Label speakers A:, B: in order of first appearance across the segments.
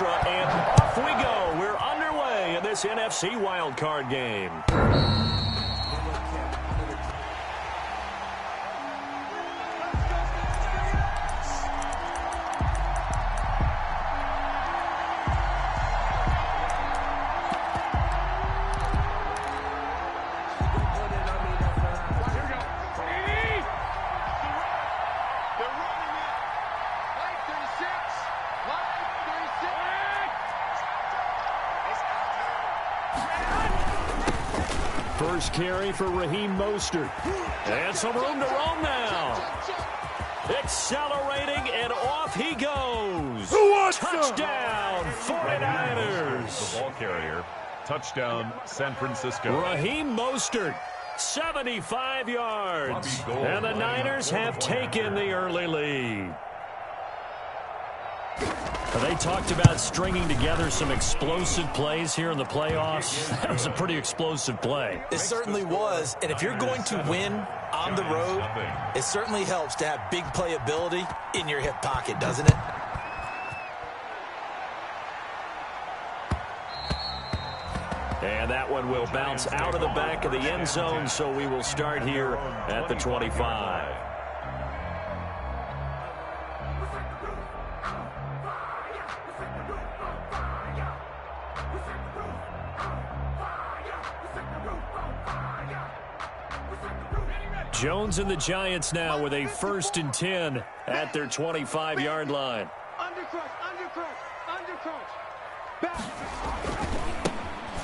A: mantra, and off we go. We're underway in this NFC wildcard game. First carry for Raheem Mostert. And some room to roam now. Accelerating, and off he goes. Touchdown, 49ers.
B: The ball carrier. Touchdown, San Francisco.
A: Raheem Mostert, 75 yards. And the Niners have taken the early lead. They talked about stringing together some explosive plays here in the playoffs. That was a pretty explosive play.
C: It certainly was. And if you're going to win on the road, it certainly helps to have big playability in your hip pocket, doesn't it?
A: And that one will bounce out of the back of the end zone, so we will start here at the 25. Jones and the Giants now with a 1st and 10 at their 25-yard line.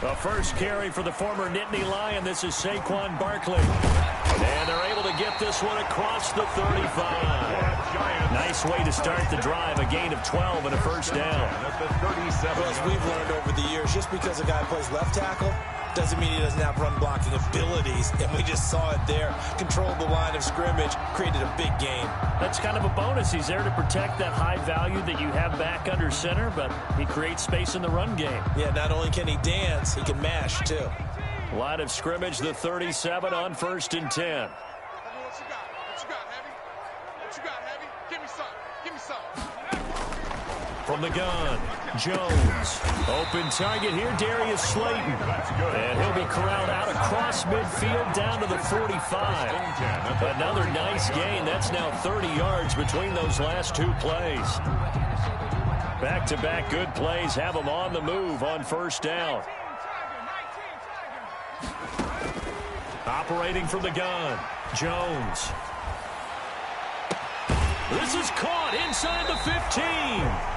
A: The first carry for the former Nittany Lion. This is Saquon Barkley. And they're able to get this one across the 35. Nice way to start the drive. A gain of 12 and a first down.
C: Well, as we've learned over the years, just because a guy plays left tackle doesn't mean he doesn't have run blocking abilities, and we just saw it there. Controlled the line of scrimmage, created a big gain.
A: That's kind of a bonus. He's there to protect that high value that you have back under center, but he creates space in the run game.
C: Yeah, not only can he dance, he can mash, too.
A: Line of scrimmage, the 37 on 1st and 10. From the gun, Jones. Open target here, Darius Slayton. And he'll be corralled out across midfield down to the 45. Another nice gain. That's now 30 yards between those last two plays. Back-to-back good plays have them on the move on 1st down. Operating from the gun, Jones. This is caught inside the 15.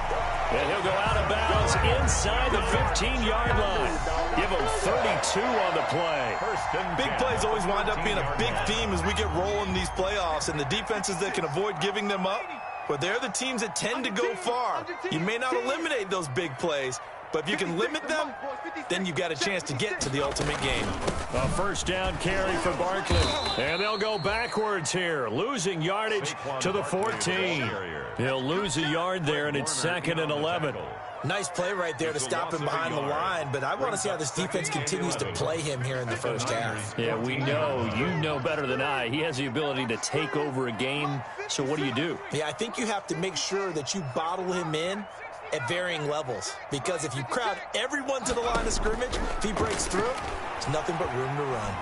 A: And he'll go out of bounds inside the 15-yard line. Give him 32 on the play.
C: Big plays always wind up being a big theme as we get rolling these playoffs, and the defenses that can avoid giving them up, but they're the teams that tend to go far. You may not eliminate those big plays, but if you can limit them, then you've got a chance to get to the ultimate game.
A: A 1st down carry for Barkley. And they'll go backwards here, losing yardage to the 14. He'll lose a yard there, and it's 2nd and 11.
C: Nice play right there to stop him behind the line, but I want to see how this defense continues to play him here in the 1st half.
A: Yeah, we know. You know better than I. He has the ability to take over a game, so what do?
C: Yeah, I think you have to make sure that you bottle him in at varying levels, because if you crowd everyone to the line of scrimmage, if he breaks through, there's nothing but room to run.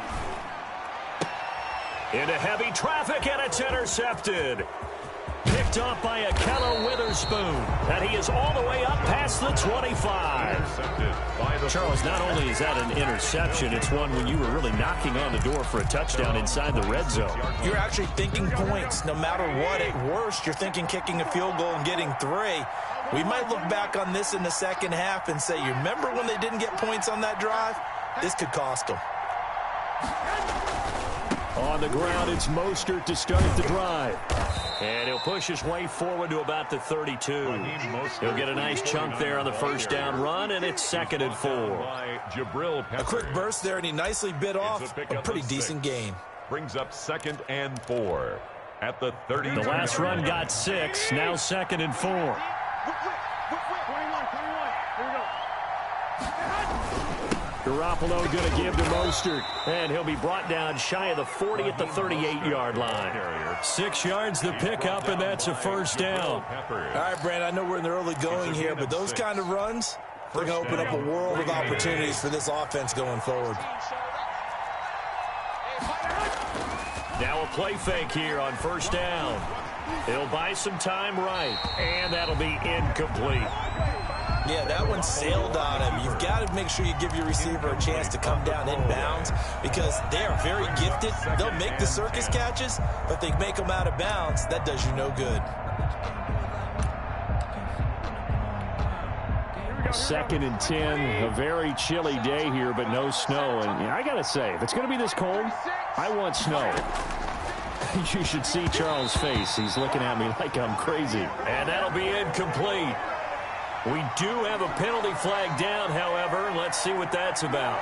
A: Into heavy traffic, and it's intercepted. Picked off by Akello Witherspoon, and he is all the way up past the 25. Charles, not only is that an interception, it's one when you were really knocking on the door for a touchdown inside the red zone.
C: You're actually thinking points. No matter what, at worst, you're thinking kicking a field goal and getting 3. We might look back on this in the 2nd half and say, you remember when they didn't get points on that drive? This could cost them.
A: On the ground, it's Mostert to start the drive. And he'll push his way forward to about the 32. He'll get a nice chunk there on the 1st down run, and it's 2nd and 4.
C: A quick burst there, and he nicely bit off a pretty decent gain.
B: Brings up 2nd and 4 at the 30.
A: The last run got 6, now 2nd and 4. Garoppolo going to give to Mostert, and he'll be brought down shy of the 40 at the 38-yard line. 6 yards the pickup, and that's a first down.
C: All right, Brandon, I know we're in the early going here, but those kind of runs, they're going to open up a world of opportunities for this offense going forward.
A: Now a play fake here on first down. He'll buy some time right, and that'll be incomplete.
C: Yeah, that one sailed on him. You've got to make sure you give your receiver a chance to come down inbounds because they are very gifted. They'll make the circus catches, but they make them out of bounds. That does you no good.
A: 2nd and 10, a very chilly day here, but no snow. And I got to say, if it's going to be this cold, I want snow. You should see Charles' face. He's looking at me like I'm crazy. And that'll be incomplete. We do have a penalty flag down, however. Let's see what that's about.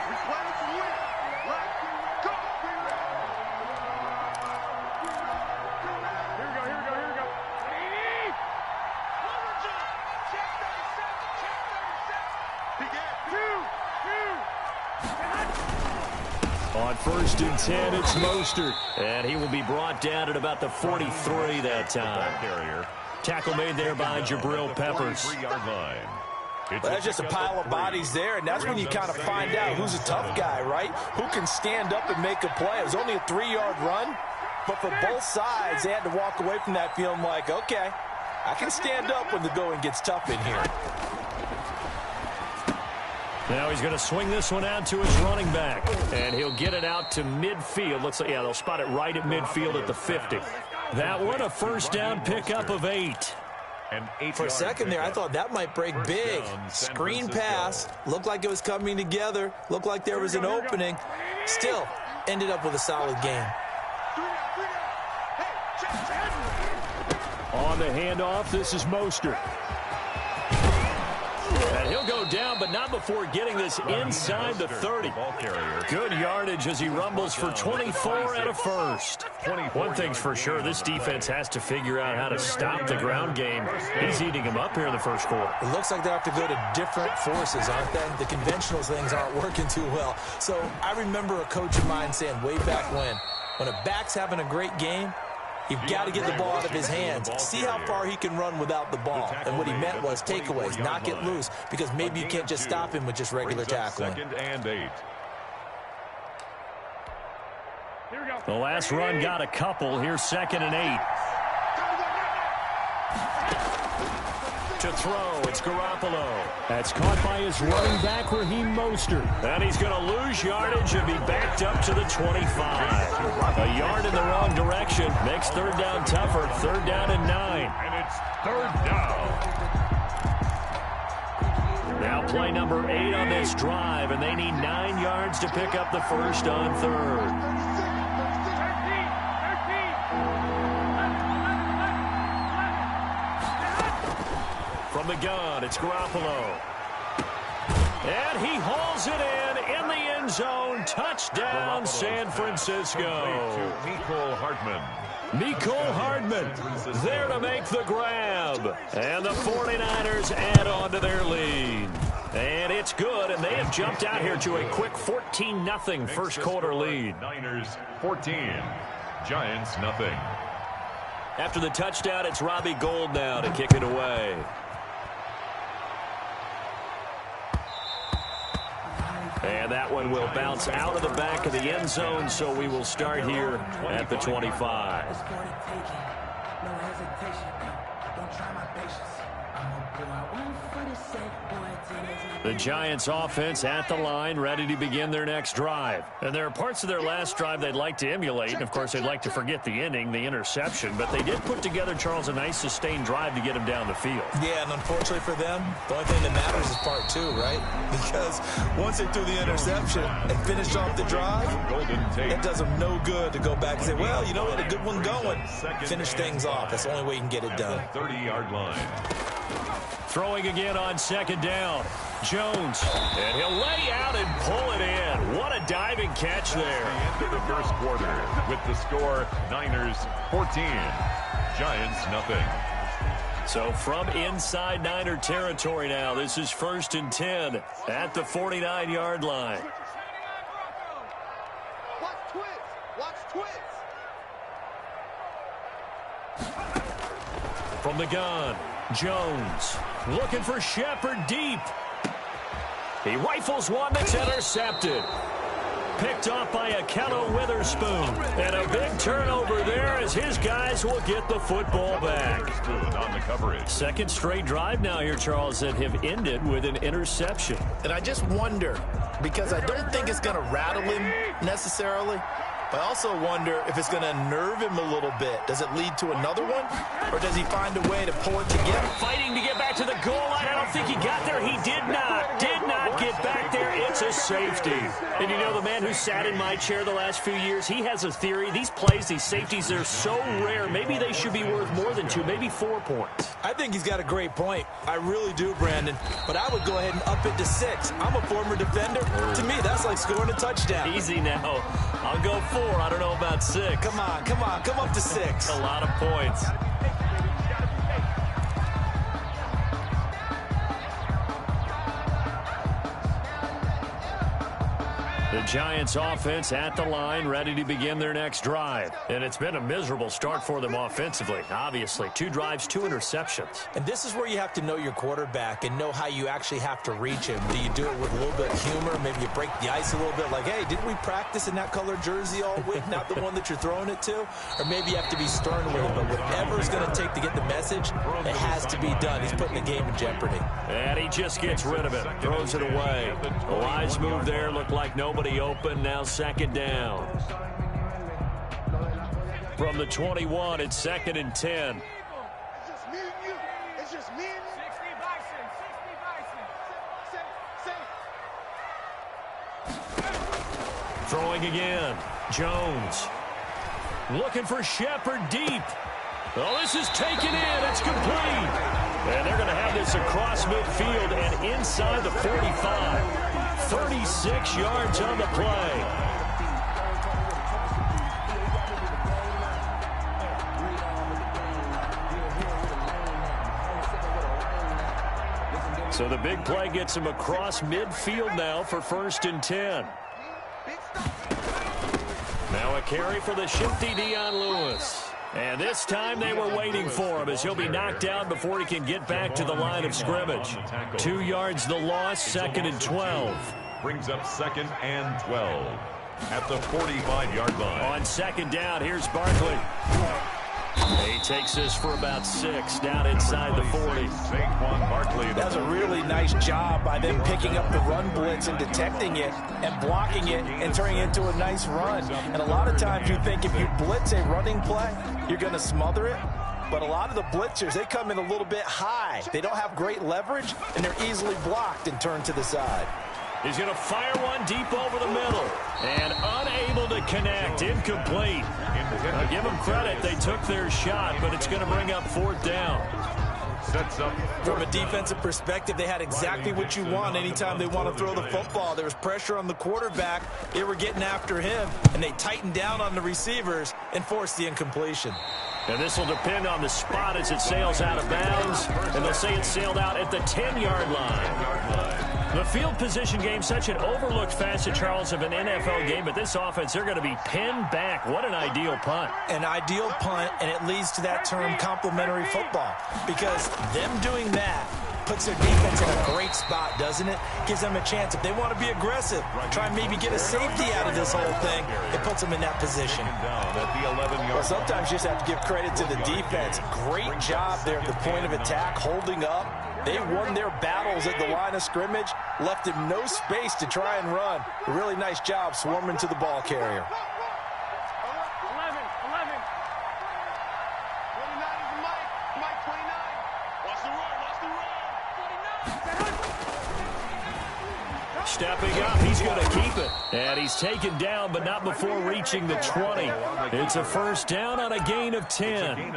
A: On 1st and 10, it's Mostert. And he will be brought down at about the 43 that time. Tackle made there by Jabril Peppers.
C: Well, that's just a pile of bodies there, and that's when you kind of find out who's a tough guy, right? Who can stand up and make a play. It was only a 3-yard run, but for both sides, they had to walk away from that feeling like, okay, I can stand up when the going gets tough in here.
A: Now he's going to swing this one out to his running back, and he'll get it out to midfield. Looks like, yeah, they'll spot it right at midfield at the 50. That one, a first down pickup of 8.
C: For a second there, I thought that might break big. Screen pass, looked like it was coming together, looked like there was an opening. Still, ended up with a solid game.
A: On the handoff, this is Mostert. And he'll go down, but not before getting this inside the 30. Good yardage as he rumbles for 24 and a first. One thing's for sure, this defense has to figure out how to stop the ground game. He's eating them up here in the first quarter.
C: It looks like they have to go to different forces, aren't they? The conventional things aren't working too well. So I remember a coach of mine saying way back when a back's having a great game, you've got to get the ball out of his hands. See how far he can run without the ball. And what he meant was takeaways, not get loose, because maybe you can't just stop him with just regular tackling.
B: 2nd and 8.
A: The last run got a couple. Here's 2nd and 8. To throw, it's Garoppolo. That's caught by his running back, Raheem Mostert. And he's going to lose yardage and be backed up to the 25. A yard in the wrong direction makes 3rd down tougher. 3rd down and 9.
B: And it's 3rd down.
A: Now play number 8 on this drive, and they need 9 yards to pick up the first on 3rd. From the gun, it's Garoppolo. And he hauls it in the end zone. Touchdown, San Francisco.
B: Mecole Hardman.
A: Mecole Hardman there to make the grab. And the 49ers add on to their lead. And it's good, and they have jumped out here to a quick 14-0 first quarter lead.
B: Niners 14, Giants nothing.
A: After the touchdown, it's Robbie Gould now to kick it away. And that one will bounce out of the back of the end zone, so we will start here at the 25. The Giants offense at the line, ready to begin their next drive. And there are parts of their last drive they'd like to emulate, and of course they'd like to forget the ending, the interception, but they did put together, Charles, a nice sustained drive to get him down the field.
C: Yeah, and unfortunately for them, the only thing that matters is part 2, right? Because once they threw the interception and finished off the drive, it does them no good to go back and say, well, you know what, a good one going. Finish things off. That's the only way you can get it done.
B: 30-yard line.
A: Throwing again on 2nd down. Jones, and he'll lay out and pull it in. What a diving catch there.
B: Into the first quarter with the score Niners 14, Giants nothing.
A: So from inside Niner territory now, this is 1st and 10 at the 49-yard line. From the gun, Jones looking for Shepard deep. He rifles one that's intercepted. Picked off by Akello Witherspoon. And a big turnover there as his guys will get the football back.
B: On the coverage.
A: Second straight drive now here, Charles, that have ended with an interception.
C: And I just wonder, because I don't think it's going to rattle him necessarily, but I also wonder if it's going to unnerve him a little bit. Does it lead to another one? Or does he find a way to pull it together?
A: Fighting to get back to the goal line. I don't think he got there. He did not. Did not get back there. It's a safety. And you know, the man who sat in my chair the last few years, he has a theory. These plays, these safeties, they're so rare. Maybe they should be worth more than 2, maybe 4 points.
C: I think he's got a great point. I really do, Brandon. But I would go ahead and up it to 6. I'm a former defender. To me, that's like scoring a touchdown.
A: Easy now. I'll go 4. I don't know about 6.
C: Come on. Come up to 6.
A: A lot of points. The Giants offense at the line, ready to begin their next drive. And it's been a miserable start for them offensively, obviously. 2 drives, 2 interceptions.
C: And this is where you have to know your quarterback and know how you actually have to reach him. Do you do it with a little bit of humor? Maybe you break the ice a little bit like, hey, didn't we practice in that color jersey all week? Not the one that you're throwing it to? Or maybe you have to be stern with him. But whatever it's going to take to get the message, it has to be done. He's putting the game in jeopardy.
A: And he just gets rid of it, throws it away. A wise move there, looked like nobody open, now 2nd down. From the 21, it's 2nd and 10.
D: It's just me and you. It's just me and you. 60 Bison. 60 Bison.
A: Throwing again. Jones. Looking for Shepard deep. Oh, this is taken in. It's complete. And they're going to have this across midfield and inside the 45. 36 yards on the play. So the big play gets him across midfield now for 1st and 10. Now a carry for the shifty Dion Lewis. And this time they were waiting for him as he'll be knocked down before he can get back to the line of scrimmage. 2 yards the loss, 2nd and 12.
B: Brings up 2nd and 12 at the 45-yard line.
A: On 2nd down, here's Barkley. He takes this for about 6 down inside the 40.
C: That's a really nice job by them picking up the run blitz and detecting it and blocking it and turning it into a nice run. And a lot of times you think if you blitz a running play, you're going to smother it. But a lot of the blitzers, they come in a little bit high. They don't have great leverage, and they're easily blocked and turned to the side.
A: He's going to fire one deep over the middle. And unable to connect. Incomplete. I'll give them credit. They took their shot, but it's going to bring up 4th down.
B: Sets up.
C: From a defensive perspective, they had exactly what you want anytime they want to throw the football. There was pressure on the quarterback. They were getting after him, and they tightened down on the receivers and forced the incompletion.
A: And this will depend on the spot as it sails out of bounds. And they'll say it sailed out at the 10-yard line. The field position game, such an overlooked facet, Charles, of an NFL game. But this offense, they're going to be pinned back. What an ideal punt.
C: An ideal punt, and it leads to that term complementary football. Because them doing that puts their defense in a great spot, doesn't it? Gives them a chance. If they want to be aggressive, try and maybe get a safety out of this whole thing, it puts them in that position. Well, sometimes you just have to give credit to the defense. Great job there at the point of attack, holding up. They won their battles at the line of scrimmage, left him no space to try and run. A really nice job swarming to the ball carrier.
D: 11. 29 is Mike 29. Watch the run. 49.
A: Stepping up, he's going to keep it. And he's taken down, but not before reaching the 20. It's a 1st down on a gain of 10.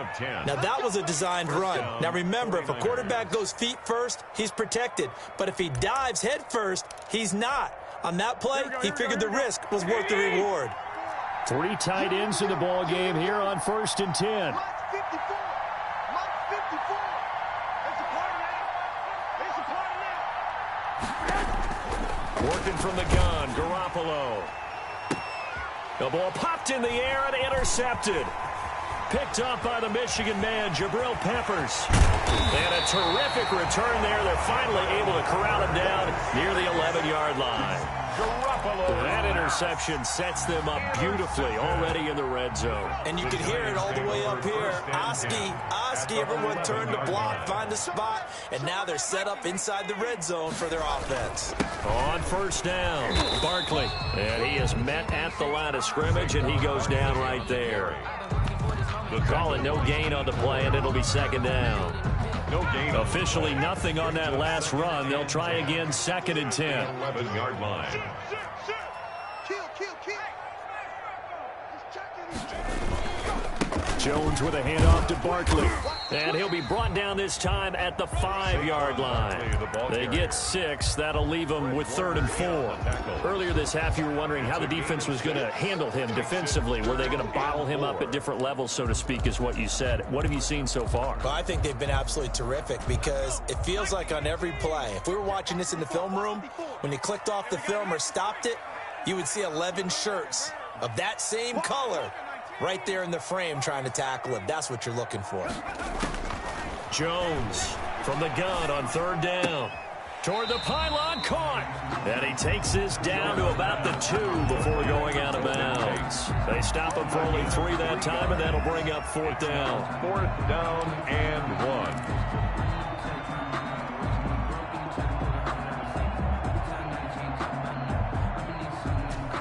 C: Now, that was a designed run. Now, remember, if a quarterback goes feet first, he's protected. But if he dives head first, he's not. On that play, he figured the risk was worth the reward.
A: 3 tight ends in the ball game here on 1st and 10.
D: Mike 54.
A: Working from the gun, Garoppolo. The ball popped in the air and intercepted. Picked up by the Michigan man, Jabril Peppers. And a terrific return there. They're finally able to corral him down near the 11-yard line. That interception sets them up beautifully already in the red zone.
C: And you can hear it all the way up here. Oski, everyone turned to block, find a spot, and now they're set up inside the red zone for their offense.
A: On first down, Barkley. And he is met at the line of scrimmage, and he goes down right there. We'll call it no gain on the play, and it'll be second down.
B: No gain.
A: Officially nothing on that last run. They'll try again, second and 10.
B: 11-yard line.
D: Kill. He's checking.
A: Jones with a handoff to Barkley. And he'll be brought down this time at the 5-yard line. They get 6. That'll leave them with 3rd and 4. Earlier this half, you were wondering how the defense was going to handle him defensively. Were they going to bottle him up at different levels, so to speak, is what you said. What have you seen so far?
C: Well, I think they've been absolutely terrific because it feels like on every play, if we were watching this in the film room, when you clicked off the film or stopped it, you would see 11 shirts of that same color right there in the frame trying to tackle him. That's what you're looking for.
A: Jones from the gun on 3rd down. Toward the pylon, caught. And he takes this down to about the 2 before going out of bounds. They stop him for only 3 that time, and that'll bring up 4th down.
B: 4th down and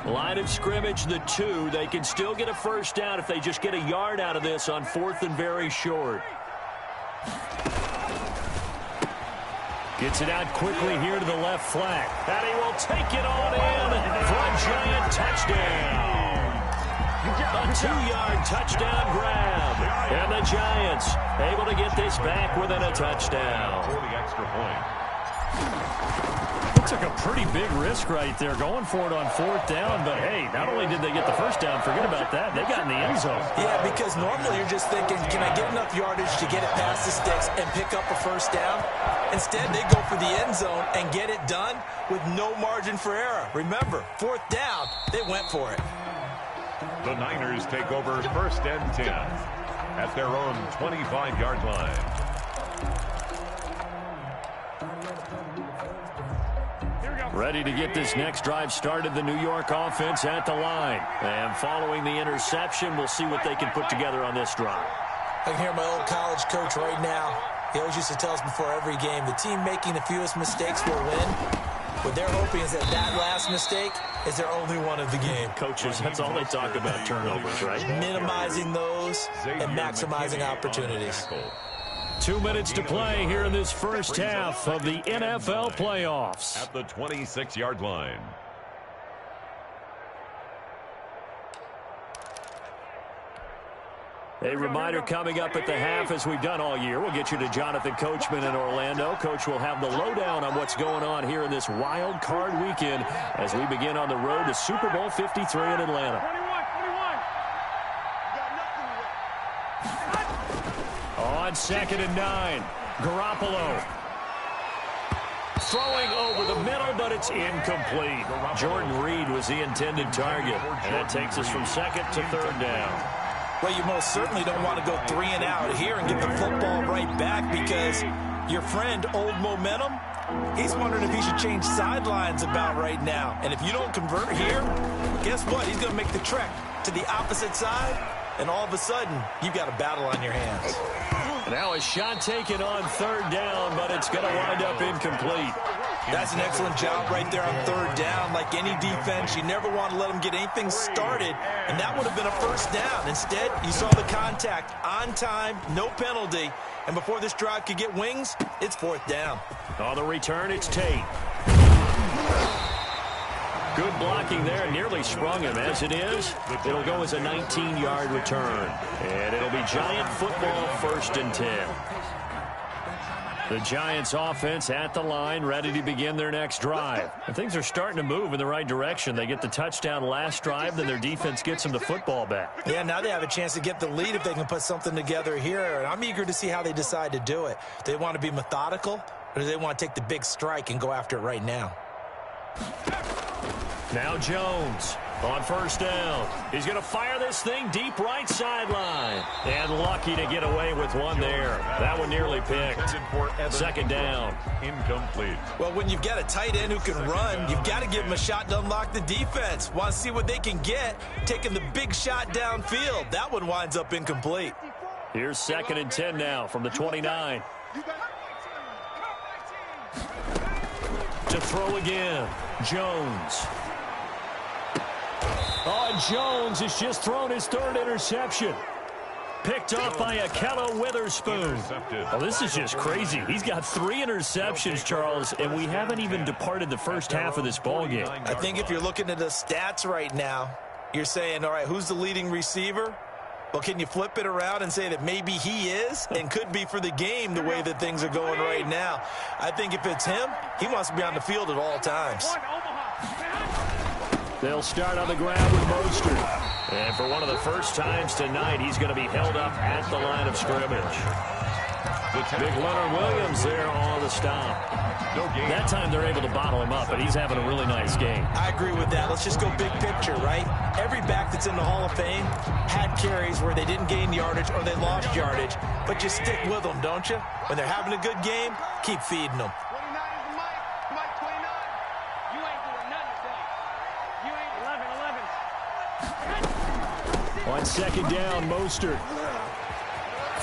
B: 1.
A: Line of scrimmage, the 2. They can still get a first down if they just get a yard out of this on 4th and very short. Gets it out quickly here to the left flat. And he will take it on in for a giant touchdown. A 2-yard touchdown grab. And the Giants able to get this back within a touchdown.
B: For the extra point.
A: Took a pretty big risk right there going for it on 4th down, but hey, not only did they get the first down, forget about that, they got in the end zone.
C: Yeah, because normally you're just thinking, can I get enough yardage to get it past the sticks and pick up a first down? Instead, they go for the end zone and get it done with no margin for error. Remember, 4th down, they went for it.
B: The Niners take over 1st and 10 at their own 25-yard line.
A: Ready to get this next drive started, the New York offense at the line. And following the interception, we'll see what they can put together on this drive.
C: I can hear my old college coach right now. He always used to tell us before every game, the team making the fewest mistakes will win. What they're hoping is that that last mistake is their only one of the game.
A: Coaches, that's all they talk about, turnovers, right?
C: Minimizing those and maximizing opportunities.
A: 2 minutes to play here in this first half of the NFL playoffs.
B: At the 26-yard line.
A: A reminder coming up at the half, as we've done all year. We'll get you to Jonathan Coachman in Orlando. Coach will have the lowdown on what's going on here in this wild card weekend as we begin on the road to Super Bowl 53 in Atlanta. 21. On 2nd and 9, Garoppolo. Throwing over the middle, but it's incomplete. Jordan Reed was the intended target. And that takes us from 2nd to 3rd down.
C: Well, you most certainly don't want to go 3 and out here and get the football right back because your friend, Old Momentum, he's wondering if he should change sidelines about right now. And if you don't convert here, guess what? He's going to make the trek to the opposite side, and all of a sudden, you've got a battle on your hands.
A: Now a shot taken on 3rd down, but it's going to wind up incomplete.
C: That's an excellent job right there on 3rd down. Like any defense, you never want to let them get anything started, and that would have been a first down. Instead, you saw the contact on time, no penalty, and before this drive could get wings, it's 4th down.
A: On the return, it's Tate. Good blocking there, nearly sprung him. As it is, it'll go as a 19-yard return. And it'll be Giant football 1st and 10. The Giants offense at the line, ready to begin their next drive. And things are starting to move in the right direction. They get the touchdown last drive, then their defense gets them the football back.
C: Yeah, now they have a chance to get the lead if they can put something together here. And I'm eager to see how they decide to do it. Do they want to be methodical, or do they want to take the big strike and go after it right now?
A: Now Jones on first down. He's going to fire this thing deep right sideline. And lucky to get away with one there. That one nearly picked. Second down.
B: Incomplete.
C: Well, when you've got a tight end who can run, you've got to give him a shot to unlock the defense. Want to see what they can get, taking the big shot downfield. That one winds up incomplete.
A: Here's 2nd and 10 now from the 29. To throw again. Jones. Oh, and Jones has just thrown his 3rd interception. Picked off by Akello Witherspoon. Oh, this is just crazy. He's got 3 interceptions, Charles, and we haven't even departed the first half of this ballgame.
C: I think if you're looking at the stats right now, you're saying, all right, who's the leading receiver? Well, can you flip it around and say that maybe he is and could be for the game the way that things are going right now? I think if it's him, he wants to be on the field at all times.
A: They'll start on the ground with Mostert. And for one of the first times tonight, he's going to be held up at the line of scrimmage. Big Leonard Williams there on the stop. That time they're able to bottle him up, but he's having a really nice game.
C: I agree with that. Let's just go big picture, right? Every back that's in the Hall of Fame had carries where they didn't gain yardage or they lost yardage, but you stick with them, don't you? When they're having a good game, keep feeding them.
D: 29 is the mic. Mike 29. You ain't doing nothing today. You ain't 11.
A: On 2nd down, Mostert.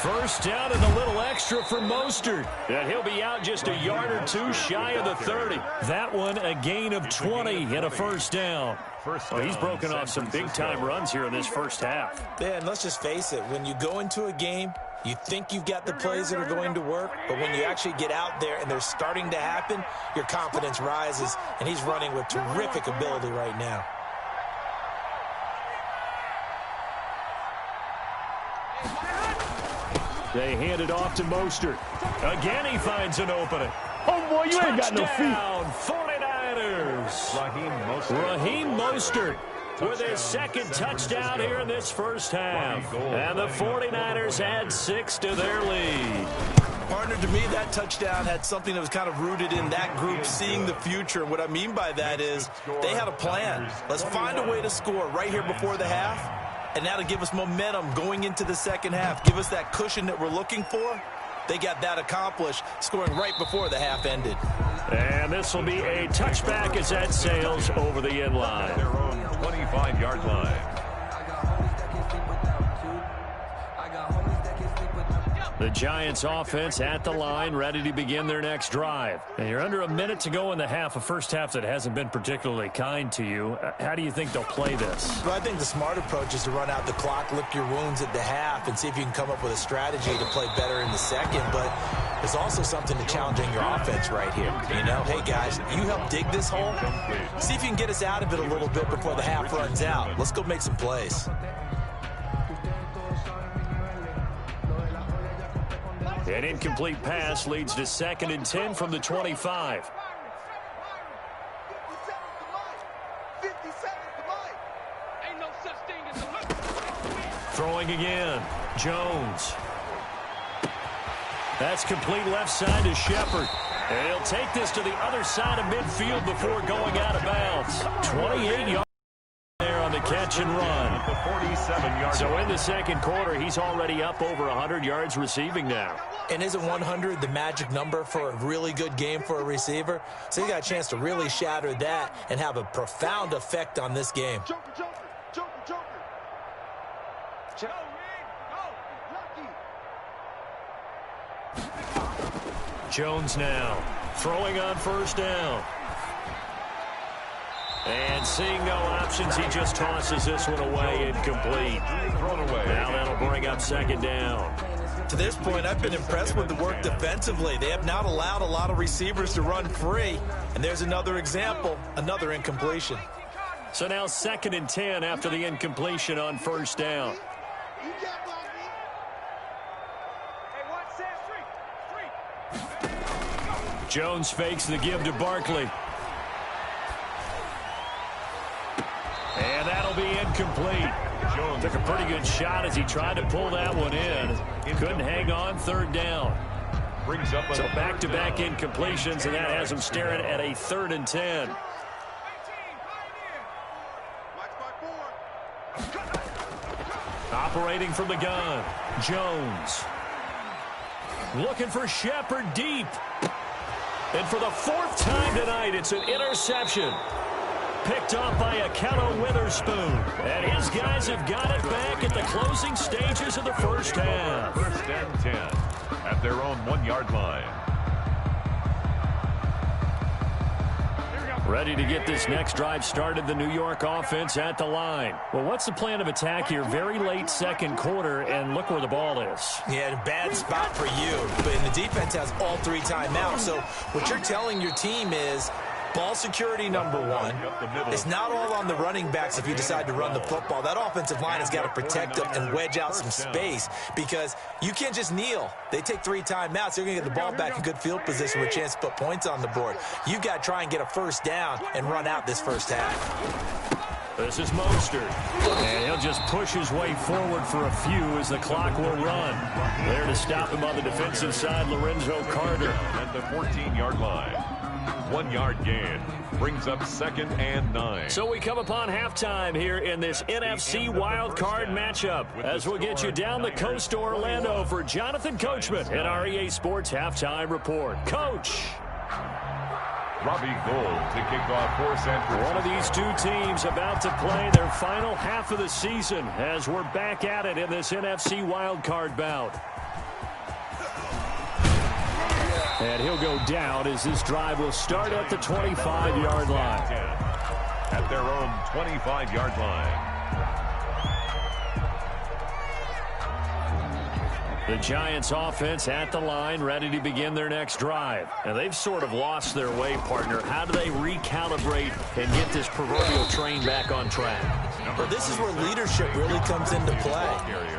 A: First down and a little extra for Mostert. And he'll be out just a yard or 2 shy of the 30. That one a gain of 20 and a first down. Well, he's broken off some big-time runs here in this first half.
C: Yeah, and let's just face it. When you go into a game, you think you've got the plays that are going to work, but when you actually get out there and they're starting to happen, your confidence rises, and he's running with terrific ability right now.
A: They hand it off to Mostert. Again, he finds an opening.
E: Oh, boy, you ain't got no feet.
A: Touchdown, 49ers. Raheem Mostert with his 2nd touchdown here in this first half. And the 49ers add 6 to their lead.
C: Partner, to me, that touchdown had something that was kind of rooted in that group seeing the future. And what I mean by that is they had a plan. Let's find a way to score right here before the half. And that'll give us momentum going into the second half. Give us that cushion that we're looking for. They got that accomplished, scoring right before the half ended.
A: And this will be a touchback as that sails over the end line.
B: Their own 25-yard line.
A: The Giants offense at the line, ready to begin their next drive. And you're under a minute to go in the half, a first half that hasn't been particularly kind to you. How do you think they'll play this?
C: Well, I think the smart approach is to run out the clock, lick your wounds at the half, and see if you can come up with a strategy to play better in the second. But there's also something to challenging your offense right here. You know, hey, guys, you help dig this hole. See if you can get us out of it a little bit before the half runs out. Let's go make some plays.
A: An incomplete pass leads to 2nd and 10 from the 25.
D: 57 the mic. Ain't no such thing as a mic.
A: Throwing again. Jones. That's complete left side to Shepard. And he'll take this to the other side of midfield before going out of bounds. 28 yards there on the catch and run.
B: The 47-yard.
A: So in the second quarter, he's already up over 100 yards receiving now.
C: And isn't 100 the magic number for a really good game for a receiver? So you got a chance to really shatter that and have a profound effect on this game.
D: Joker, Joker, Joker, Joker. Lucky.
A: Jones now throwing on first down. And seeing no options, he just tosses this one away, incomplete.
B: Thrown away.
A: Now that'll bring up 2nd down.
C: To this point, I've been impressed with the work defensively. They have not allowed a lot of receivers to run free. And there's another example, another incompletion.
A: So now 2nd and 10 after the incompletion on first down.
D: You got block me. Hey, what? Set 3.
A: Jones fakes the give to Barkley. And that'll be incomplete. Jones took a pretty good shot as he tried to pull that one in. Couldn't hang on, 3rd down.
B: Brings up
A: so back-to-back incompletions, and that has him staring at a 3rd and 10. Operating from the gun, Jones. Looking for Shepard deep. And for the fourth time tonight, it's an interception. Picked off by Akello Witherspoon. And his guys have got it back at the closing stages of the first half.
B: First and 10 at their own 1-yard line.
A: Ready to get this next drive started, the New York offense at the line. Well, what's the plan of attack here? Very late second quarter, and look where the ball is.
C: Yeah, bad spot for you. But the defense has all 3 timeouts. So what you're telling your team is ball security number 1. It's not all on the running backs if you decide to run the football. That offensive line has got to protect them and wedge out some space because you can't just kneel. They take 3 timeouts. They're going to get the ball back in good field position with a chance to put points on the board. You've got to try and get a first down and run out this first half.
A: This is Mostert. And he'll just push his way forward for a few as the clock will run. There to stop him on the defensive side, Lorenzo Carter.
B: At the 14-yard line. 1-yard gain brings up 2nd and 9.
A: So we come upon halftime here in this NFC wildcard matchup as we'll get you down the coast to Orlando for Jonathan Coachman at our EA Sports Halftime Report. Coach.
B: Robbie Gould to kick off for San Francisco.
A: One of these 2 teams about to play their final half of the season as we're back at it in this NFC wildcard bout. And he'll go down as this drive will start at the 25-yard line.
B: At their own 25-yard line.
A: The Giants offense at the line, ready to begin their next drive. And they've sort of lost their way, partner. How do they recalibrate and get this proverbial train back on track?
C: Well, this is where leadership really comes into play.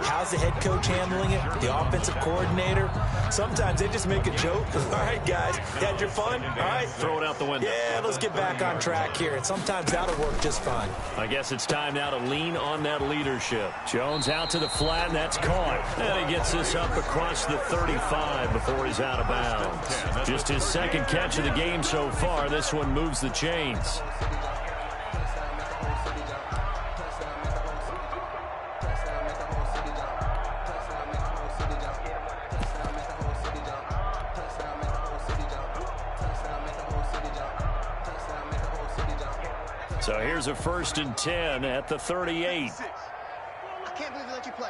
C: How's the head coach handling it? The offensive coordinator? Sometimes they just make a joke. All right, guys, had your fun? All right.
A: Throw it out the window.
C: Yeah, let's get back on track here. And sometimes that'll work just fine.
A: I guess it's time now to lean on that leadership. Jones out to the flat, and that's caught. And he gets this up across the 35 before he's out of bounds. Just his second catch of the game so far. This one moves the chains. So here's a 1st and 10 at the 38.
D: I can't believe they let you play.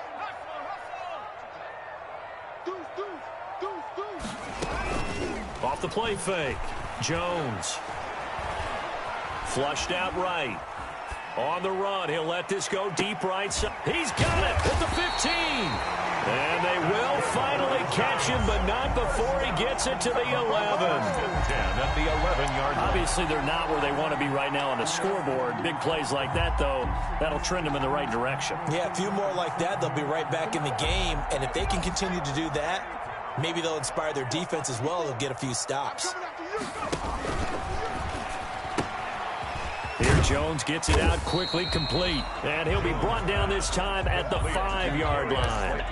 A: Off the play fake. Jones. Flushed out right. On the run. He'll let this go deep right side. He's got it at the 15. And they will finally catch him, but not before he gets it to the 11.
B: 10 at the 11-yard line.
A: Obviously, they're not where they want to be right now on the scoreboard. Big plays like that, though, that'll trend them in the right direction.
C: Yeah, a few more like that, they'll be right back in the game. And if they can continue to do that, maybe they'll inspire their defense as well. They'll get a few stops.
A: Here Jones gets it out quickly, complete. And he'll be brought down this time at the 5-yard line.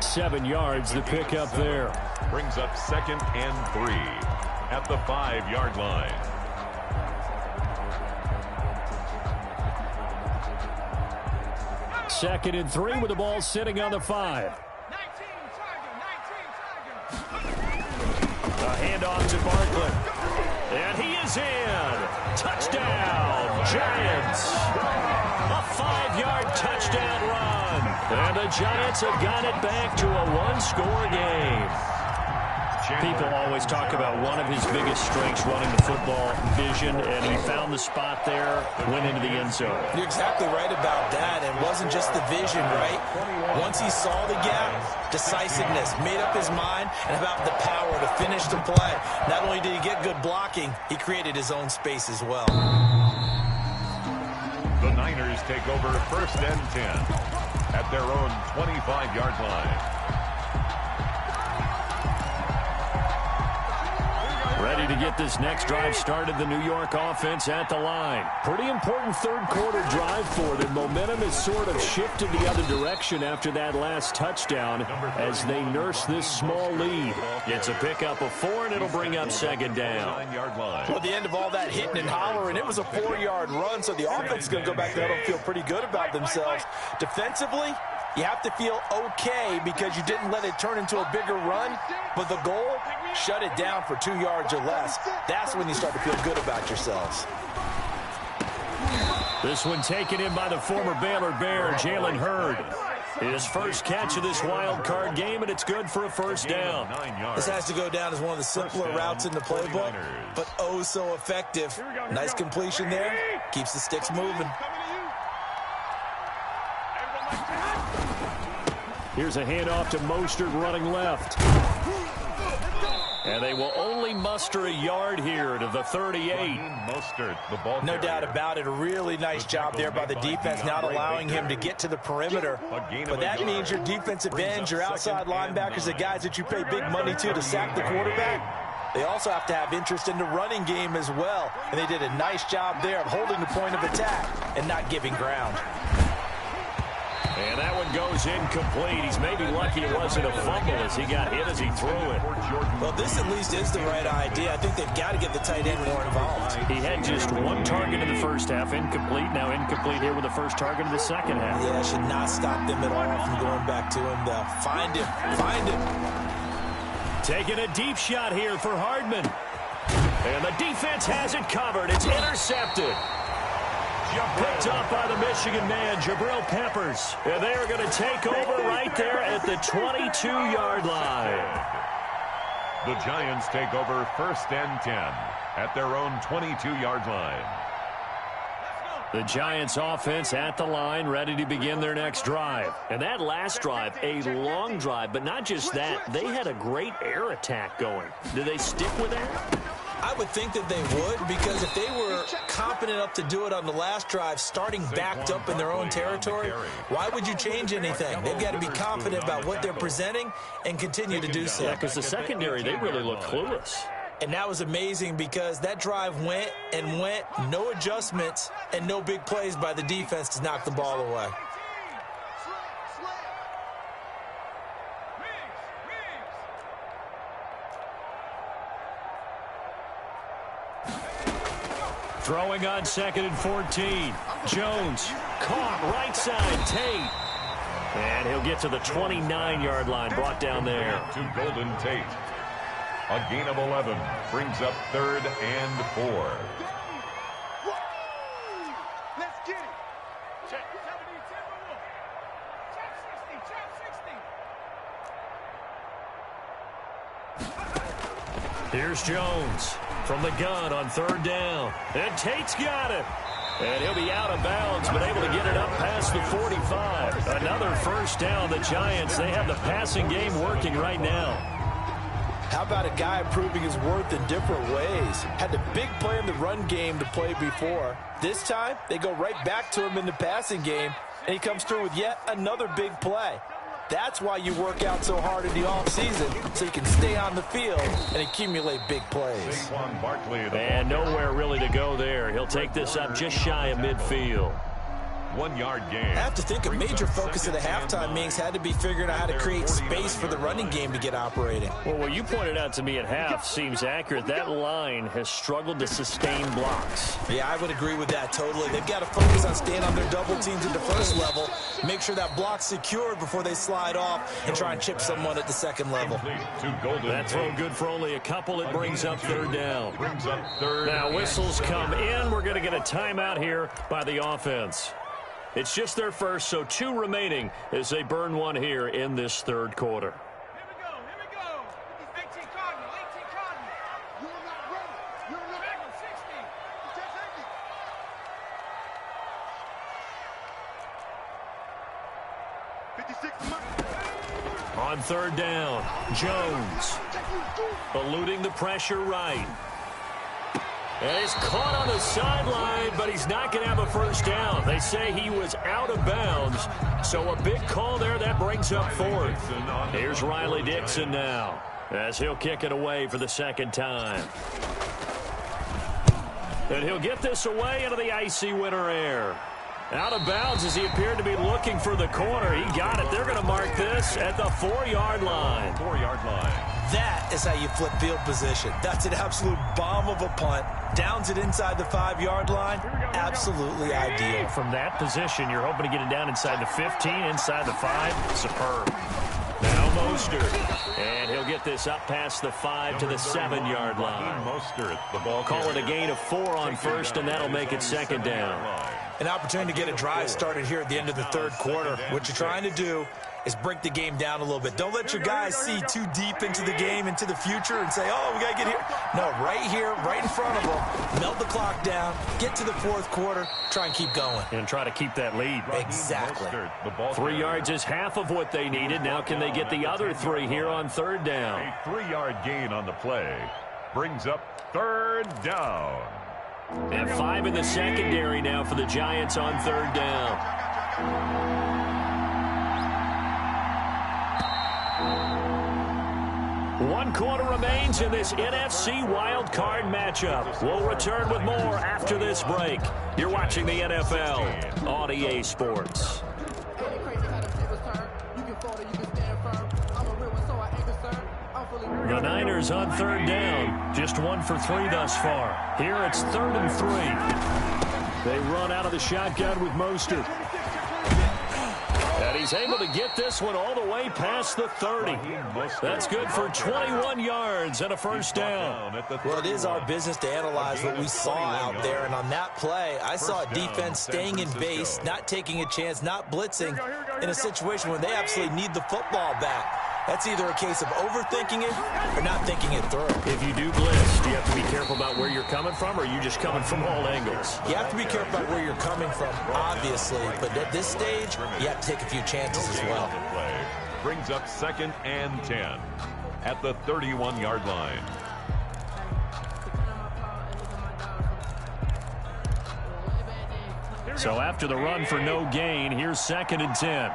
A: 7 yards, the pickup there.
B: Brings up 2nd and 3 at the 5-yard line.
A: Second and 3 with the ball sitting on the 5. A handoff to Barkley. And he is in. Touchdown, Giants. A 5-yard touchdown run. And the Giants have got it back to a 1-score game. People always talk about one of his biggest strengths running the football, vision, and he found the spot there, went into the end zone.
C: You're exactly right about that. It wasn't just the vision, right? Once he saw the gap, decisiveness, made up his mind, and about the power to finish the play. Not only did he get good blocking, he created his own space as well.
B: The Niners take over 1st and 10 at their own 25-yard line.
A: Ready to get this next drive started, the New York offense at the line. Pretty important third quarter drive for them. Momentum has sort of shifted the other direction after that last touchdown as they nurse this small lead. It's a pickup of 4, and it'll bring up 2nd down.
C: Well, at the end of all that hitting and hollering, it was a 4-yard run, so the offense is going to go back there and feel pretty good about themselves. Defensively, You have to feel okay because you didn't let it turn into a bigger run, but the goal, shut it down for 2 yards or less. That's when you start to feel good about yourselves.
A: This one taken in by the former Baylor Bear, Jalen Hurd. His first catch of this wild card game, and it's good for a first down.
C: This has to go down as one of the simpler routes in the playbook, but oh so effective. Nice completion there. Keeps the sticks moving.
A: Here's a handoff to Mostert running left. And they will only muster a yard here to the 38.
B: Mostert, the ball
C: No
B: carrier.
C: doubt about it. A really nice job there by the defense, not allowing him to get to the perimeter. But that means your defensive ends, your outside linebackers, the guys that you pay big money to sack the quarterback, they also have to have interest in the running game as well. And they did a nice job there of holding the point of attack and not giving ground.
A: And that one goes incomplete. He's maybe lucky it wasn't a fumble as he got hit as he threw it.
C: Well, this at least is the right idea. I think they've got to get the tight end more involved.
A: He had just one target in the first half, incomplete. Now incomplete here with the first target of the second half.
C: Yeah, it should not stop them at all from going back to him, though. Find him. Find him.
A: Taking a deep shot here for Hardman. And the defense has it covered. It's intercepted. Picked up by the Michigan man, Jabril Peppers. And they are going to take over right there at the 22-yard line.
B: The Giants take over first and 10 at their own 22-yard line.
A: The Giants offense at the line, ready to begin their next drive. And that last drive, a long drive, but not just that. They had a great air attack going. Do they stick with that?
C: I would think that they would, because if they were competent enough to do it on the last drive, starting backed up in their own territory, why would you change anything? They've got to be confident about what they're presenting and continue to do so.
A: Yeah, because the secondary, they really look clueless.
C: And that was amazing because that drive went and went, no adjustments and no big plays by the defense to knock the ball away.
A: Throwing on 2nd and 14. Jones caught right side, Tate. And he'll get to the 29-yard line, brought down there.
B: To Golden Tate. A gain of 11 brings up 3rd and 4.
D: Let's get it. Check. 70, 10,
A: Here's Jones from the gun on 3rd down. And Tate's got it. And he'll be out of bounds, but able to get it up past the 45. Another first down. The Giants, they have the passing game working right now.
C: How about a guy proving his worth in different ways? Had the big play in the run game to play before. This time, they go right back to him in the passing game, and he comes through with yet another big play. That's why you work out so hard in the offseason, so you can stay on the field and accumulate big plays.
A: And nowhere really to go there. He'll take this up just shy of midfield.
B: 1-yard gain.
C: I have to think a major focus of the halftime meetings had to be figuring out how to create space for the running game to get operating.
A: Well, what you pointed out to me at half seems accurate. That line has struggled to sustain blocks.
C: Yeah, I would agree with that totally. They've got to focus on staying on their double teams at the first level, make sure that block's secured before they slide off and try and chip someone at the second level.
A: That throw good for only a couple. It brings up 3rd down. Now whistles come in. We're going to get a timeout here by the offense. It's just their first, so 2 remaining as they burn one here in this 3rd quarter.
D: Here we go. 18 Cardinal. You're not ready. You're not ready. 60. 56.
A: On 3rd down, Jones eluding the pressure right. And he's caught on the sideline, but he's not going to have a first down. They say he was out of bounds, so a big call there. That brings up 4th. Here's Riley Dixon now as he'll kick it away for the 2nd time. And he'll get this away into the icy winter air. Out of bounds as he appeared to be looking for the corner. He got it. They're going to mark this at the 4-yard line.
B: 4-yard line.
C: That is how you flip field position. That's an absolute bomb of a punt. Downs it inside the 5-yard line. Absolutely ideal.
A: From that position, you're hoping to get it down inside the 15, inside the 5. Superb. Now Mostert. And he'll get this up past the 5 to the 7-yard line.
B: Mostert, the ball.
A: Call it a gain of 4 on first, and that'll make it second down.
C: An opportunity to get a drive started here at the end of the third quarter. What you're trying to do is break the game down a little bit. Don't let your guys see too deep into the game, into the future, and say, oh, we got to get here. No, right here, right in front of them. Melt the clock down, get to the fourth quarter, try and keep going.
A: And try to keep that lead.
C: Exactly.
A: 3 yards is half of what they needed. Now can they get the other 3 here on third down?
B: A 3-yard gain on the play brings up third down.
A: And 5 in the secondary now for the Giants on third down. One quarter remains in this NFC wildcard matchup. We'll return with more after this break. You're watching the NFL on EA Sports. The Niners on third down. Just 1 for 3 thus far. Here it's 3rd and 3. They run out of the shotgun with Mostert. And he's able to get this one all the way past the 30. That's good for 21 yards and a first down.
C: Well, it is our business to analyze what we saw out there. And on that play, I saw a defense staying in base, not taking a chance, not blitzing in a situation where they absolutely need the football back. That's either a case of overthinking it or not thinking it through.
A: If you do blitz, do you have to be careful about where you're coming from, or are you just coming from all angles?
C: You have to be careful about where you're coming from, obviously. But at this stage, you have to take a few chances as well.
B: Play brings up 2nd and 10 at the 31-yard line.
A: So after the run for no gain, here's 2nd and 10.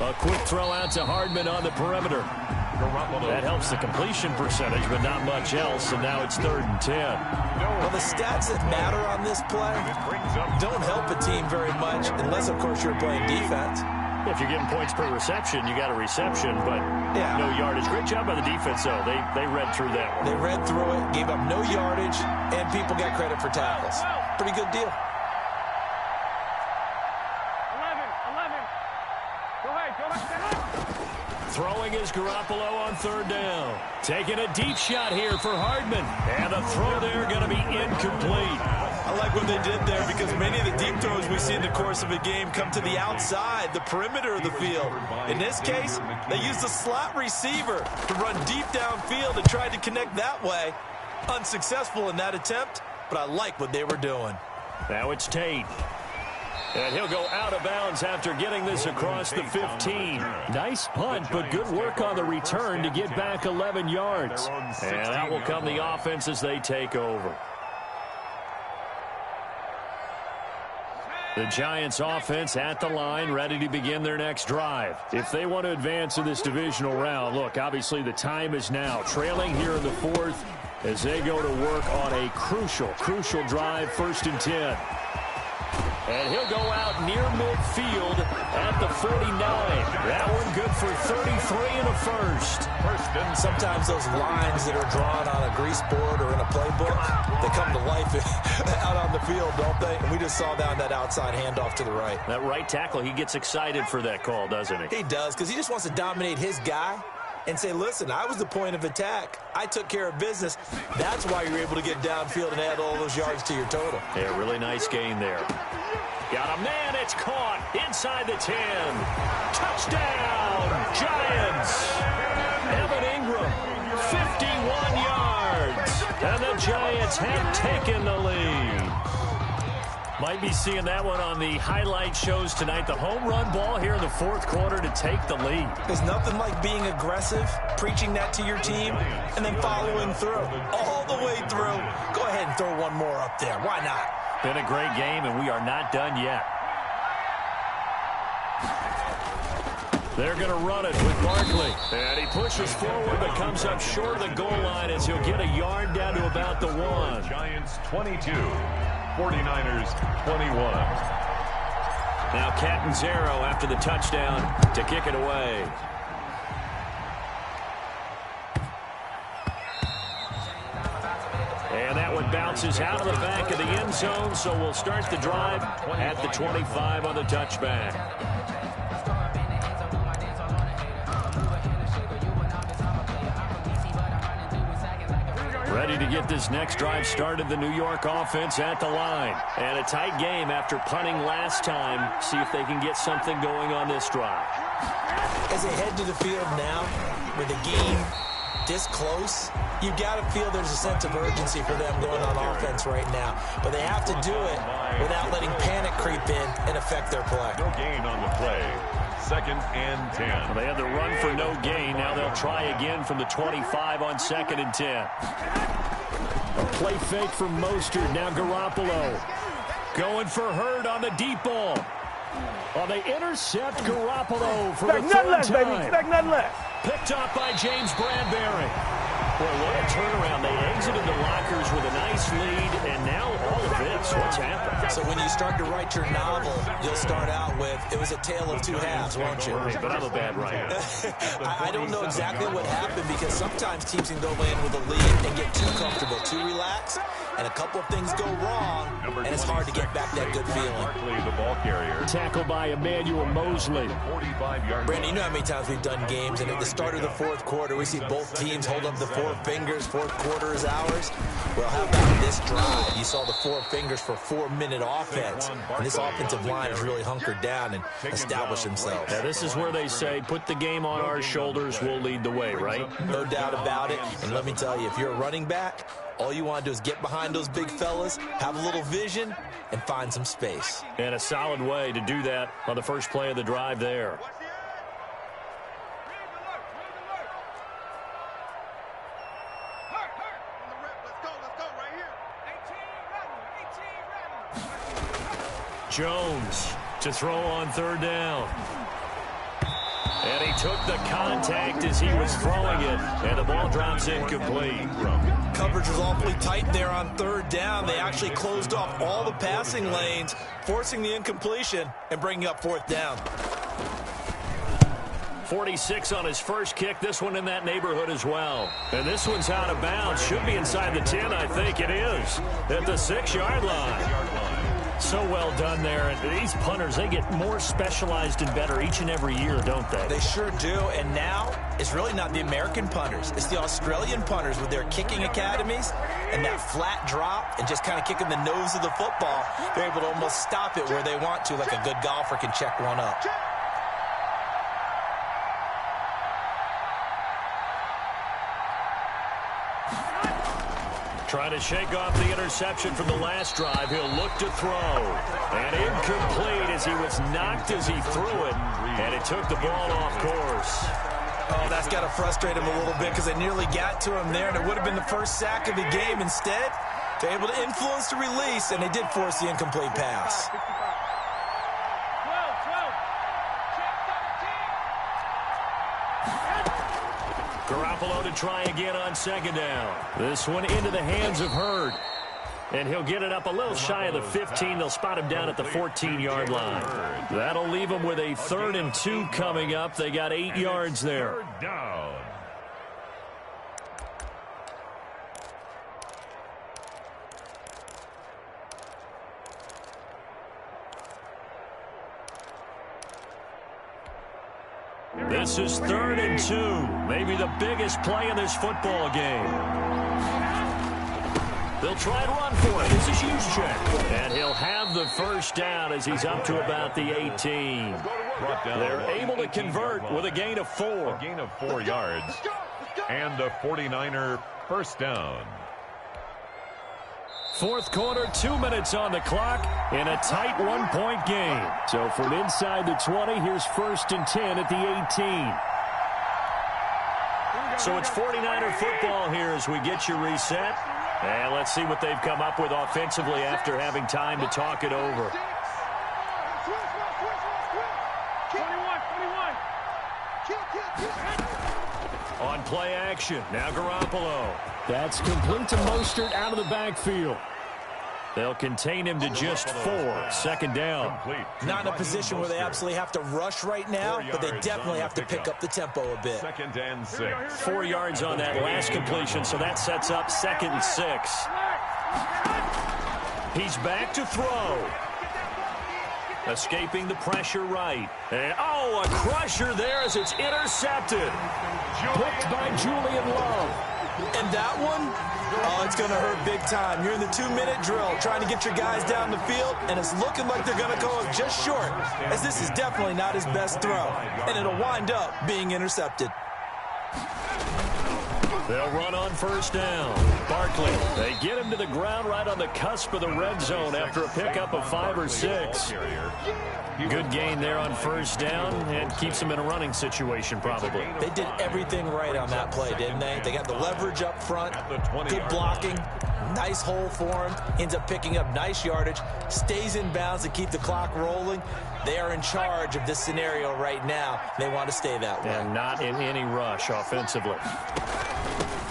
A: A quick throw out to Hardman on the perimeter. That helps the completion percentage, but not much else, and now it's 3rd and 10.
C: Well, the stats that matter on this play don't help a team very much, unless, of course, you're playing defense.
A: If you're getting points per reception, you got a reception, but no yardage. Great job by the defense, though. They read through that one.
C: They read through it, gave up no yardage, and people got credit for tackles. Pretty good deal.
A: Throwing is Garoppolo on third down. Taking a deep shot here for Hardman. And the throw there going to be incomplete.
C: I like what they did there because many of the deep throws we see in the course of a game come to the outside, the perimeter of the field. In this case, they used a slot receiver to run deep downfield and tried to connect that way. Unsuccessful in that attempt, but I like what they were doing.
A: Now it's Tate. And he'll go out of bounds after getting this across the 15. Nice punt, but good work on the return to get back 11 yards. And that will come the offense as they take over. The Giants offense at the line, ready to begin their next drive. If they want to advance in this divisional round, look, obviously the time is now. Trailing here in the 4th as they go to work on a crucial drive, 1st and 10. And he'll go out near midfield at the 49. That one good for 33 and a first.
C: Sometimes those lines that are drawn on a grease board or in a playbook, they come to life out on the field, don't they? And we just saw down that outside handoff to the right.
A: That right tackle, he gets excited for that call, doesn't he?
C: He does, because he just wants to dominate his guy and say, listen, I was the point of attack. I took care of business. That's why you're able to get downfield and add all those yards to your total.
A: Yeah, really nice gain there. Got a man, it's caught inside the 10. Touchdown, Giants. Evan Ingram, 51 yards. And the Giants have taken the lead. Might be seeing that one on the highlight shows tonight. The home run ball here in the 4th quarter to take the lead.
C: There's nothing like being aggressive, preaching that to your team, and then following through. All the way through. Go ahead and throw one more up there. Why not?
A: Been a great game, and we are not done yet. They're going to run it with Barkley. And he pushes forward, but comes up short of the goal line as he'll get a yard down to about the 1.
B: Giants 22, 49ers 21.
A: Now Catanzaro after the touchdown to kick it away. And that one bounces out of the back of the end zone, so we'll start the drive at the 25 on the touchback. Ready to get this next drive started, the New York offense at the line. And a tight game after punting last time. See if they can get something going on this drive.
C: As they head to the field now, with the game this close, you've got to feel there's a sense of urgency for them going on offense right now. But they have to do it without letting panic creep in and affect their play.
B: No gain on the play. 2nd and 10.
A: Well, they had the run for no gain. Now they'll try again from the 25 on 2nd and 10. A play fake from Mostert. Now Garoppolo going for Hurd on the deep ball. Well, they intercept Garoppolo for the third time.
E: Baby. Expect nothing less.
A: Picked up by James Bradbury. Boy, what a turnaround. They exited the lockers with a nice lead, and now all of this. What's happened?
C: So when you start to write your novel, you'll start out with, it was a tale of two halves, won't you?
A: But I'm a bad writer.
C: I don't know exactly what happened, because sometimes teams can go in with a lead and get too comfortable, too relaxed, and a couple of things go wrong, and it's hard to get back that good feeling.
B: The ball carrier.
A: Tackled by Emmanuel Mosley.
B: 45-yard.
C: Brandon, you know how many times we've done games, and at the start of the fourth quarter, we see both teams hold up the four fingers, fourth quarter is ours. Well, how about this drive? You saw the four fingers for 4-minute offense, and this offensive line has really hunkered down and established themselves.
A: Now, this is where they say, put the game on our shoulders, we'll lead the way, right?
C: No doubt about it, and let me tell you, if you're a running back, all you want to do is get behind those big fellas, have a little vision, and find some space.
A: And a solid way to do that on the first play of the drive there. Jones to throw on 3rd down. And he took the contact as he was throwing it, and the ball drops incomplete.
C: Coverage was awfully tight there on 3rd down. They actually closed off all the passing lanes, forcing the incompletion and bringing up 4th down.
A: 46 on his first kick. This one in that neighborhood as well. And this one's out of bounds. Should be inside the 10, I think it is. At the 6-yard line. So well done there. And these punters, they get more specialized and better each and every year, don't they?
C: They sure do. And now it's really not the American punters. It's the Australian punters with their kicking academies and that flat drop and just kind of kicking the nose of the football. They're able to almost stop it where they want to, like a good golfer can check one up.
A: Trying to shake off the interception from the last drive. He'll look to throw. And incomplete as he was knocked as he threw it. And it took the ball off course.
C: Oh, that's got to frustrate him a little bit because they nearly got to him there, and it would have been the first sack of the game. Instead, they're able to influence the release, and they did force the incomplete pass.
A: Garoppolo to try again on 2nd down. This one into the hands of Hurd. And he'll get it up a little shy of the 15. They'll spot him down at the 14-yard line. That'll leave him with a 3rd and 2 coming up. They got 8 yards there.
B: 3rd down.
A: This is 3rd and 2. Maybe the biggest play in this football game. They'll try and run for it. This is Juszczyk. And he'll have the first down as he's up to about the 18. They're able to convert with a gain of 4.
B: A gain of 4 yards. And a 49er first down.
A: 4th quarter, 2 minutes on the clock in a tight 1-point game. So from inside the 20, here's 1st and 10 at the 18. So it's 49er football here as we get you reset. And let's see what they've come up with offensively after having time to talk it over.
D: 21.
A: On play action, now Garoppolo. That's complete to Mostert out of the backfield. They'll contain him to just 4. Second down.
C: Not in a position where they absolutely have to rush right now, but they definitely have to pick up the tempo a bit.
B: 2nd and 6.
A: 4 yards on that last completion, so that sets up 2nd and 6. He's back to throw. Escaping the pressure right. And, a crusher there as it's intercepted. Picked by Julian Love.
C: And that one, it's going to hurt big time. You're in the 2-minute drill trying to get your guys down the field, and it's looking like they're going to go just short, as this is definitely not his best throw, and it'll wind up being intercepted.
A: They'll run on 1st down. Barkley, they get him to the ground right on the cusp of the red zone after a pickup of 5 or 6. Good gain there on 1st down and keeps him in a running situation probably.
C: They did everything right on that play, didn't they? They got the leverage up front, good blocking, nice hole for him, ends up picking up nice yardage, stays in bounds to keep the clock rolling. They are in charge of this scenario right now. They want to stay that way.
A: And not in any rush offensively.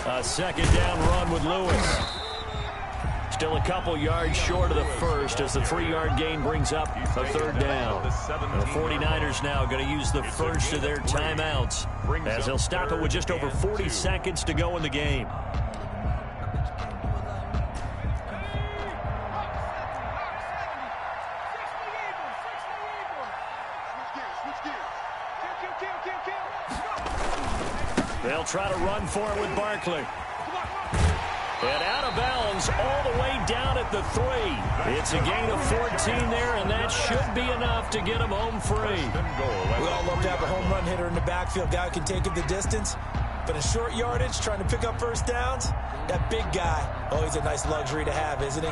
A: A 2nd down run with Lewis. Still a couple yards short of the first as the 3-yard gain brings up a 3rd down. The 49ers now going to use the first of their timeouts as they'll stop it with just over 40 seconds to go in the game. They'll try to run for it with Barkley. And out of bounds all the way down at the 3. It's a gain of 14 there, and that should be enough to get him home free.
C: We all love to have a home run hitter in the backfield. Guy who can take it the distance. But in short yardage, trying to pick up 1st downs, that big guy, he's a nice luxury to have, isn't he?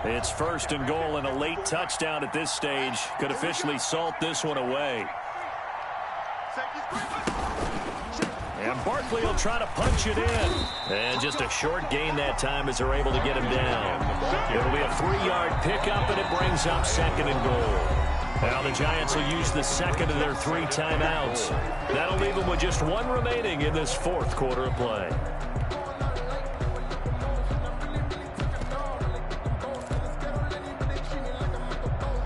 A: It's 1st and goal, and a late touchdown at this stage could officially salt this one away. And Barkley will try to punch it in. And just a short gain that time as they're able to get him down. It'll be a 3-yard pickup, and it brings up 2nd and goal. Now the Giants will use the 2nd of their 3 timeouts. That'll leave them with just 1 remaining in this 4th quarter of play.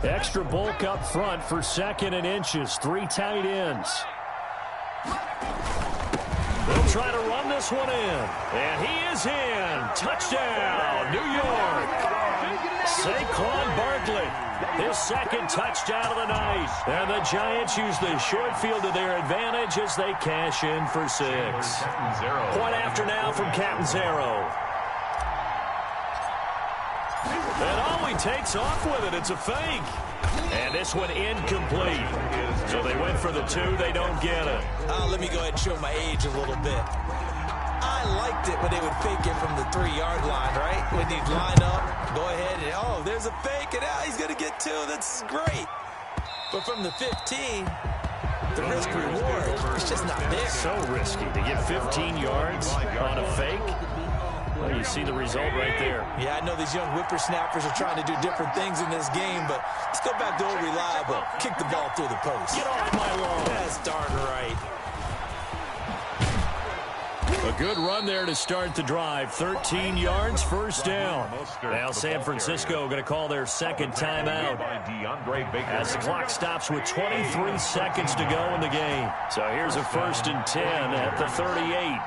A: Extra bulk up front for 2nd and inches. 3 tight ends. They'll try to run this one in. And he is in. Touchdown, New York. Saquon Barkley, his 2nd touchdown of the night. And the Giants use the short field to their advantage as they cash in for 6. Point after now from Captain Zero. And he takes off with it. It's a fake. And this one incomplete. So they went for the 2. They don't get it.
C: Let me go ahead and show my age a little bit. I liked it when they would fake it from the 3-yard line, right? When they'd line up, go ahead, and there's a fake, and he's going to get 2. That's great. But from the 15, the risk reward, it's just not there.
A: So risky to get 15 yards on a fake. Well, you see the result right there.
C: Yeah, I know these young whippersnappers are trying to do different things in this game, but let's go back to old reliable. Kick the ball through the post.
A: Get off my lawn.
C: That's darn right.
A: A good run there to start the drive. 13 yards, 1st down. Now San Francisco going to call their 2nd timeout as the clock stops with 23 seconds to go in the game. So here's a 1st and 10 at the 38.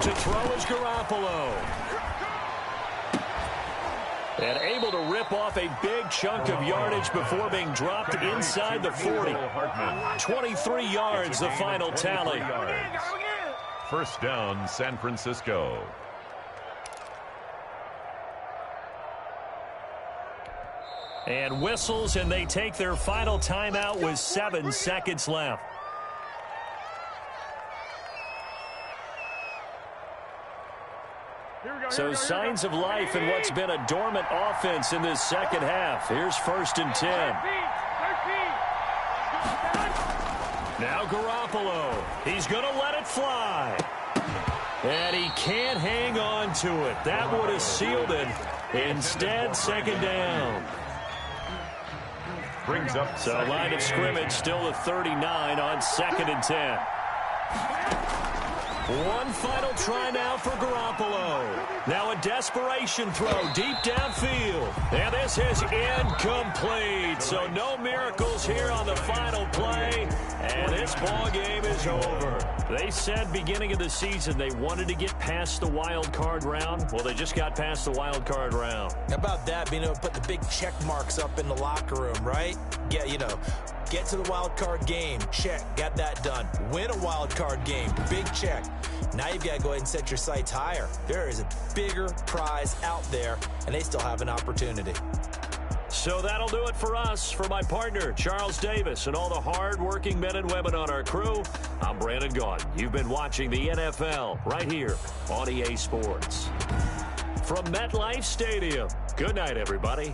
A: To throw is Garoppolo. And able to rip off a big chunk of yardage before being dropped inside the 40. 23 yards, the final tally.
B: 1st down, San Francisco.
A: And whistles, and they take their final timeout with 7 seconds left. So signs of life in what's been a dormant offense in this 2nd half. Here's 1st and 10. Now Garoppolo. He's going to let it fly. And he can't hang on to it. That would have sealed it. Instead, 2nd down.
B: Brings up
A: so line of scrimmage still the 39 on 2nd and 10. One final try now for Garoppolo. Now a desperation throw deep downfield. And this is incomplete. So no miracles here on the final play. And this ball game is over. They said beginning of the season they wanted to get past the wild card round. Well, they just got past the wild card round.
C: How about that, being able to put the big check marks up in the locker room, right? Get to the wild card game. Check. Got that done. Win a wild card game. Big check. Now you've got to go ahead and set your sights higher. There is a bigger prize out there, and they still have an opportunity.
A: So that'll do it for us. For my partner, Charles Davis, and all the hard-working men and women on our crew, I'm Brandon Gaudin. You've been watching the NFL right here on EA Sports. From MetLife Stadium, good night, everybody.